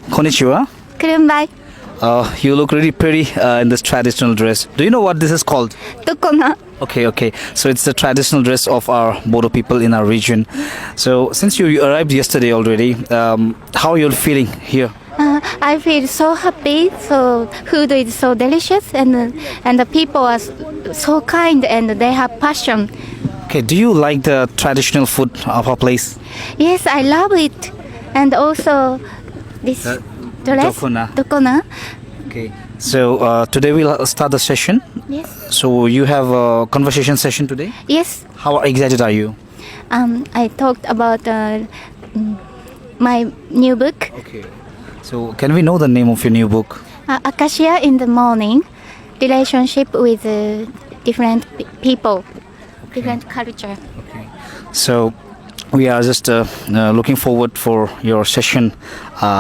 Konnichiwa. Kurumbai. You look really pretty in this traditional dress. Do you know what this is called? Dhokona. Okay. So it's the traditional dress of our Bodo people in our region. So since you arrived yesterday already, how are you feeling here? I feel so happy. So food is so delicious, and the people are so kind, and they have passion. Okay, do you like the traditional food of our place? Yes, I love it, and also this dress. Dhokona. Okay. So today we'll start the session. Yes. So you have a conversation session today. Yes. How excited are you? I talked about my new book, Okay. So can we know the name of your new book? Acacia in the Morning, relationship with different people, different culture. Okay. So we are just looking forward for your session.